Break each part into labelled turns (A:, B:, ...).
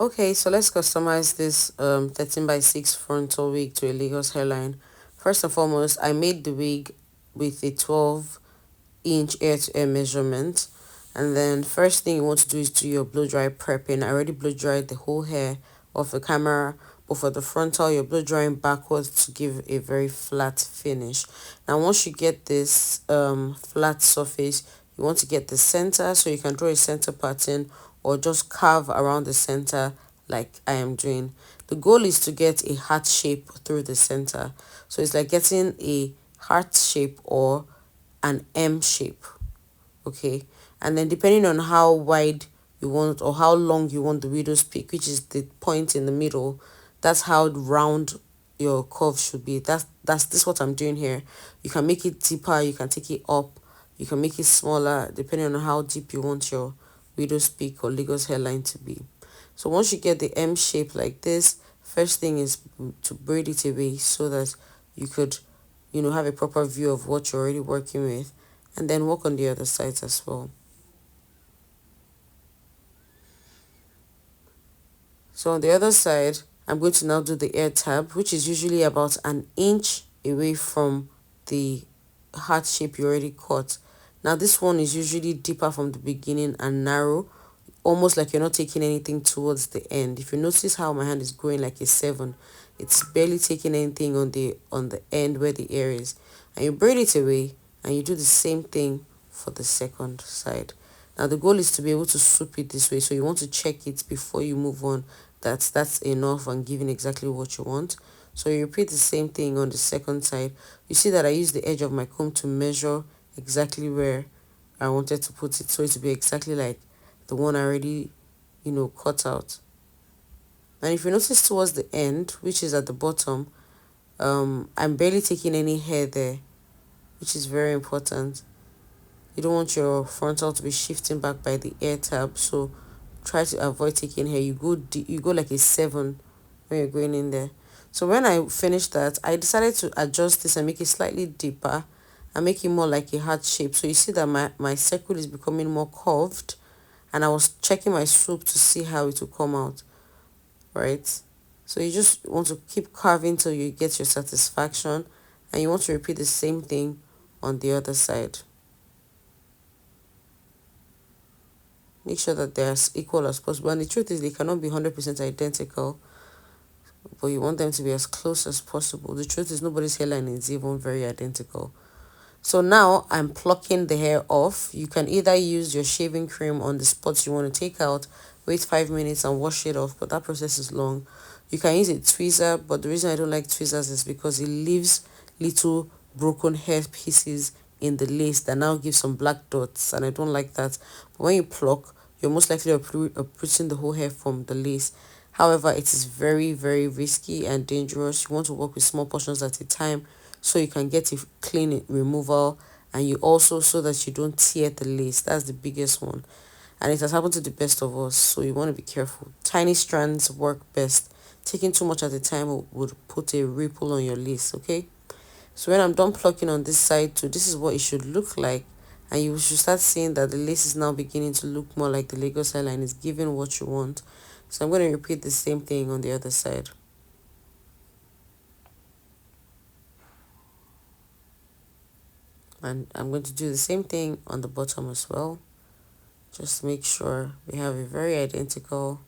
A: Okay, so let's customize this 13 by 6 frontal wig to a Lagos hairline. First and foremost, I made the wig with a 12-inch ear-to-ear measurement. And then first thing you want to do is do your blow dry prepping. I already blow dried the whole hair off the camera, but for the frontal, you're blow drying backwards to give a very flat finish. Now, once you get this flat surface, you want to get the center, so you can draw a center pattern or just carve around the center like I am doing. The goal is to get a heart shape through the center. So it's like getting a heart shape or an M shape. Okay, and then depending on how wide you want or how long you want the widow's peak, which is the point in the middle, that's how round your curve should be. That's this what I'm doing here. You can make it deeper, you can take it up, you can make it smaller depending on how deep you want your widow's peak or Lagos hairline to be. So once you get the M shape like this, first thing is to braid it away so that you could, have a proper view of what you're already working with, and then work on the other sides as well. So on the other side, I'm going to now do the ear tab, which is usually about an inch away from the heart shape you already cut. Now this one is usually deeper from the beginning and narrow, almost like you're not taking anything towards the end. If you notice how my hand is going like a 7, it's barely taking anything on the end where the ear is. And you braid it away and you do the same thing for the second side. Now the goal is to be able to swoop it this way, so you want to check it before you move on that's enough and giving exactly what you want. So you repeat the same thing on the second side. You see that I use the edge of my comb to measure exactly where I wanted to put it, so it to be exactly like the one I already cut out. And if you notice towards the end, which is at the bottom, I'm barely taking any hair there, which is very important. You don't want your frontal to be shifting back by the ear tab, so try to avoid taking hair. You go like a 7 when you're going in there. So when I finished that, I decided to adjust this and make it slightly deeper and make it more like a heart shape. So you see that my circle is becoming more curved, and I was checking my swoop to see how it will come out, right? So you just want to keep carving till you get your satisfaction, and you want to repeat the same thing on the other side. Make sure that they're as equal as possible, and the truth is they cannot be 100% identical, but you want them to be as close as possible. The truth is nobody's hairline is even very identical. So now I'm plucking the hair off. You can either use your shaving cream on the spots you want to take out, wait 5 minutes and wash it off, but that process is long. You can use a tweezer, but the reason I don't like tweezers is because it leaves little broken hair pieces in the lace that now gives some black dots, and I don't like that. But when you pluck, you're most likely uprooting the whole hair from the lace. However, it is very, very risky and dangerous. You want to work with small portions at a time so you can get a clean removal, and you also so that you don't tear the lace. That's the biggest one, and it has happened to the best of us, so you want to be careful. Tiny strands work best. Taking too much at a time would put a ripple on your lace. Okay, so when I'm done plucking on this side too, this is what it should look like, and you should start seeing that the lace is now beginning to look more like the Lagos hairline is giving what you want. So I'm going to repeat the same thing on the other side. And I'm going to do the same thing on the bottom as well. Just make sure we have a very identical.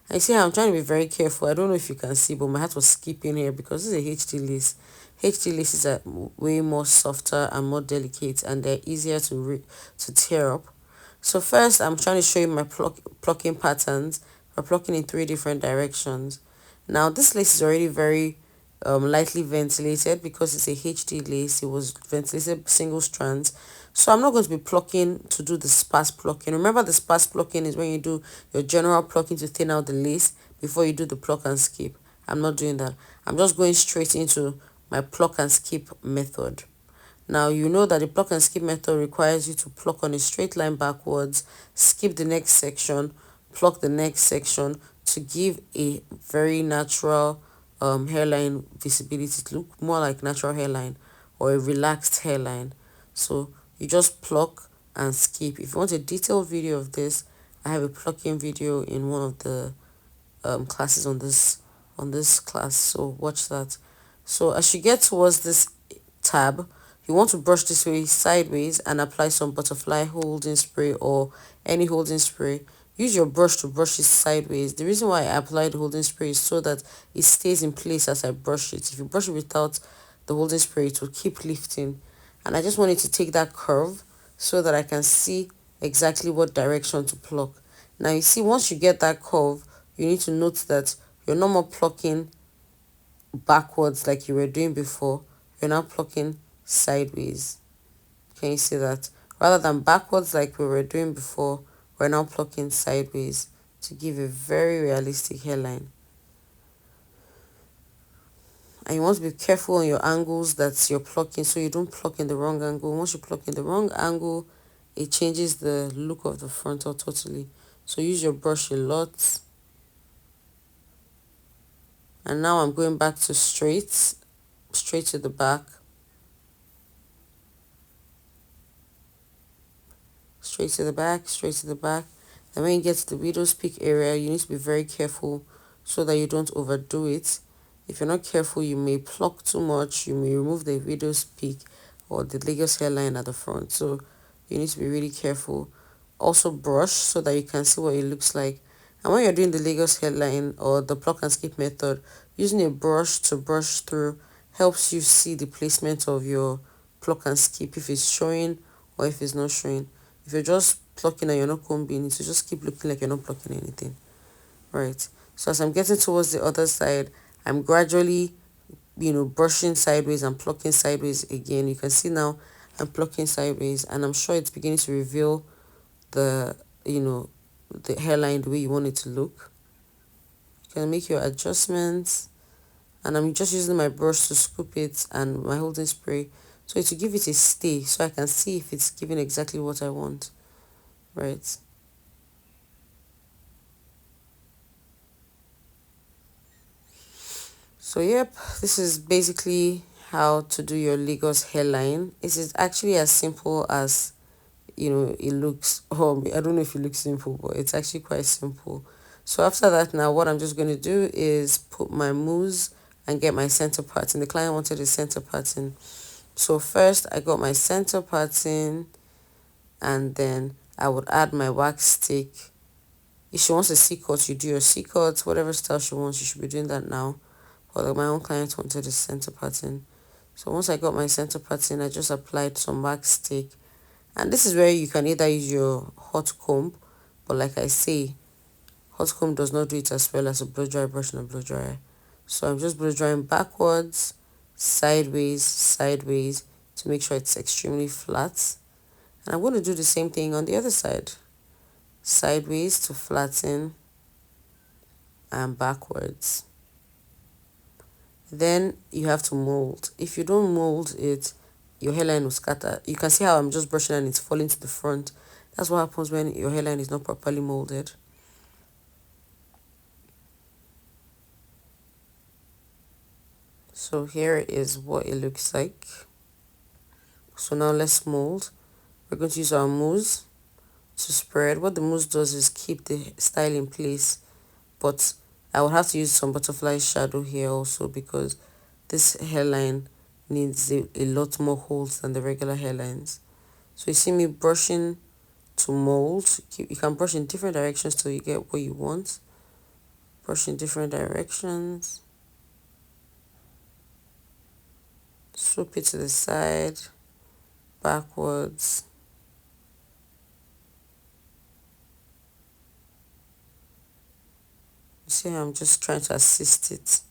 A: I see how I'm trying to be very careful. I don't know if you can see, but my hat was skipping here because this is a HT lace. HT laces are way more softer and more delicate, and they're easier to tear up. So first, I'm trying to show you my plucking patterns. We're plucking in 3 different directions. Now, this lace is already very lightly ventilated because it's a HD lace. It was ventilated single strands. So I'm not going to be plucking to do the sparse plucking. Remember, the sparse plucking is when you do your general plucking to thin out the lace before you do the pluck and skip. I'm not doing that. I'm just going straight into my pluck and skip method. Now, you know that the pluck and skip method requires you to pluck on a straight line backwards, skip the next section, pluck the next section to give a very natural hairline visibility, to look more like natural hairline or a relaxed hairline. So you just pluck and skip. If you want a detailed video of this, I have a plucking video in one of the classes on this class, so watch that. So as you get towards this tab, you want to brush this way sideways and apply some butterfly holding spray or any holding spray. Use your brush to brush it sideways. The reason why I applied holding spray is so that it stays in place as I brush it. If you brush it without the holding spray, it will keep lifting. And I just wanted to take that curve so that I can see exactly what direction to pluck. Now you see, once you get that curve, you need to note that you're no more plucking backwards like you were doing before. You're now plucking sideways. Can you see that? Rather than backwards like we were doing before, we're now plucking sideways to give a very realistic hairline. And you want to be careful on your angles that you're plucking so you don't pluck in the wrong angle. Once you pluck in the wrong angle, it changes the look of the frontal totally. So use your brush a lot. And now I'm going back to straight to the back. Straight to the back, straight to the back. And when you get to the widow's peak area, you need to be very careful so that you don't overdo it. If you're not careful, you may pluck too much. You may remove the widow's peak or the Lagos hairline at the front. So you need to be really careful. Also brush so that you can see what it looks like. And when you're doing the Lagos hairline or the pluck and skip method, using a brush to brush through helps you see the placement of your pluck and skip, if it's showing or if it's not showing. If you're just plucking and you're not combing, it will just keep looking like you're not plucking anything. Right. So as I'm getting towards the other side, I'm gradually, brushing sideways and plucking sideways again. You can see now I'm plucking sideways, and I'm sure it's beginning to reveal the, the hairline the way you want it to look. You can make your adjustments, and I'm just using my brush to scoop it and my holding spray so to give it a stay so I can see if it's giving exactly what I want. Right. So yep, this is basically how to do your Lagos hairline. It is actually as simple as it looks. Oh, I don't know if it looks simple, but it's actually quite simple. So after that, now what I'm just going to do is put my mousse and get my center pattern. The client wanted a center pattern. So first I got my center pattern, and then I would add my wax stick. If she wants a C-cut, you do your C-cut. Whatever style she wants, you should be doing that now. But like my own client wanted a center pattern. So once I got my center pattern, I just applied some wax stick. And this is where you can either use your hot comb, but like I say, hot comb does not do it as well as a blow dry brush and a blow dryer. So I'm just blow drying backwards, sideways to make sure it's extremely flat. And I'm going to do the same thing on the other side. Sideways to flatten and backwards. Then you have to mold. If you don't mold it, your hairline will scatter. You can see how I'm just brushing and it's falling to the front. That's what happens when your hairline is not properly molded. So here is what it looks like. So now let's mold. We're going to use our mousse to spread. What the mousse does is keep the style in place, but I will have to use some butterfly shadow here also because this hairline needs a lot more holds than the regular hairlines. So you see me brushing to mold. You can brush in different directions till you get what you want. Brush in different directions. Swoop it to the side, backwards. You see, I'm just trying to assist it.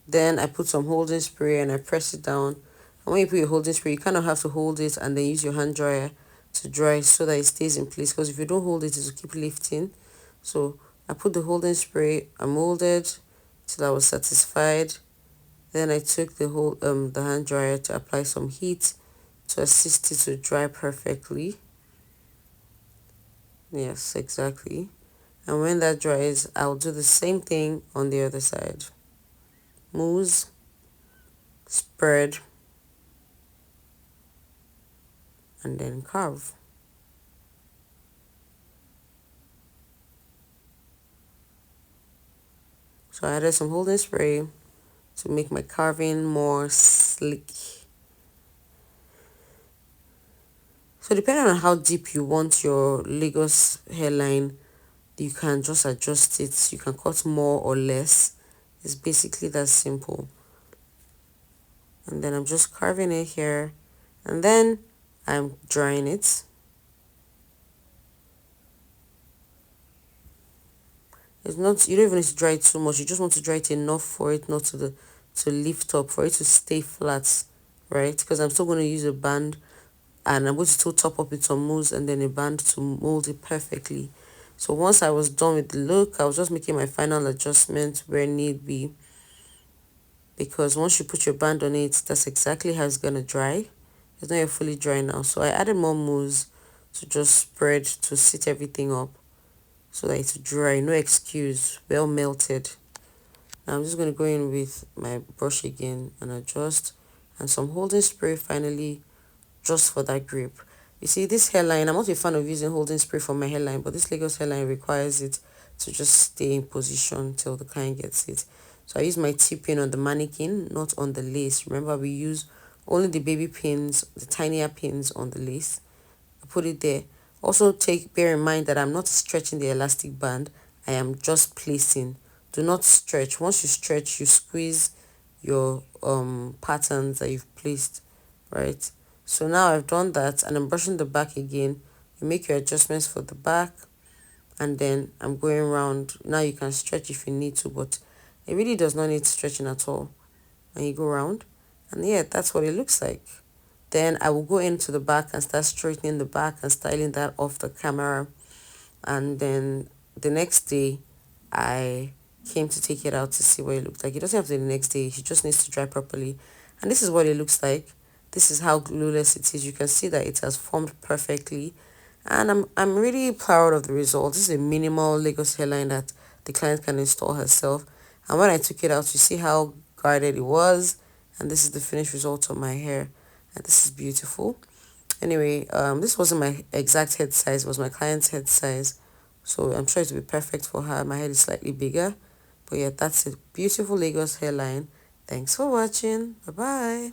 A: Then I put some holding spray and I press it down. And when you put your holding spray, you kind of have to hold it and then use your hand dryer to dry so that it stays in place. Because if you don't hold it, it will keep lifting. So I put the holding spray, I molded till I was satisfied. Then I took the hand dryer to apply some heat to assist it to dry perfectly. Yes, exactly. And when that dries, I'll do the same thing on the other side. Mousse, spread, and then carve. So I added some holding spray to make my carving more slick. So depending on how deep you want your Lagos hairline, you can just adjust it. You can cut more or less. It's basically that simple. And then I'm just carving it here, and then I'm drying it. It's not, you don't even need to dry it too much. You just want to dry it enough for it not to lift up, for it to stay flat, right? Because I'm still going to use a band, and I'm going to still top up with some mousse and then a band to mold it perfectly. So once I was done with the look, I was just making my final adjustment where need be, because once you put your band on it, that's exactly how it's going to dry. It's not yet fully dry now, so I added more mousse to just spread to sit everything up so that it's dry. No excuse, well melted. Now I'm just going to go in with my brush again and adjust, and some holding spray finally, just for that grip. You see, this hairline, I'm not a fan of using holding spray for my hairline, but this Lagos hairline requires it to just stay in position till the client gets it. So I use my T-pin on the mannequin, not on the lace. Remember, we use only the baby pins, the tinier pins on the lace. I put it there. Also bear in mind that I'm not stretching the elastic band. I am just placing. Do not stretch. Once you stretch, you squeeze your patterns that you've placed, right? So now I've done that, and I'm brushing the back again. You make your adjustments for the back, and then I'm going around. Now you can stretch if you need to, but it really does not need stretching at all. And you go around, and yeah, that's what it looks like. Then I will go into the back and start straightening the back and styling that off the camera. And then the next day, I came to take it out to see what it looked like. It doesn't have to be the next day. It just needs to dry properly. And this is what it looks like. This is how glueless it is. You can see that it has formed perfectly. And I'm really proud of the result. This is a minimal Lagos hairline that the client can install herself. And when I took it out, you see how guarded it was. And this is the finished result of my hair. And this is beautiful. Anyway, this wasn't my exact head size. It was my client's head size. So I'm sure it will be perfect for her. My head is slightly bigger. But yeah, that's a beautiful Lagos hairline. Thanks for watching. Bye-bye.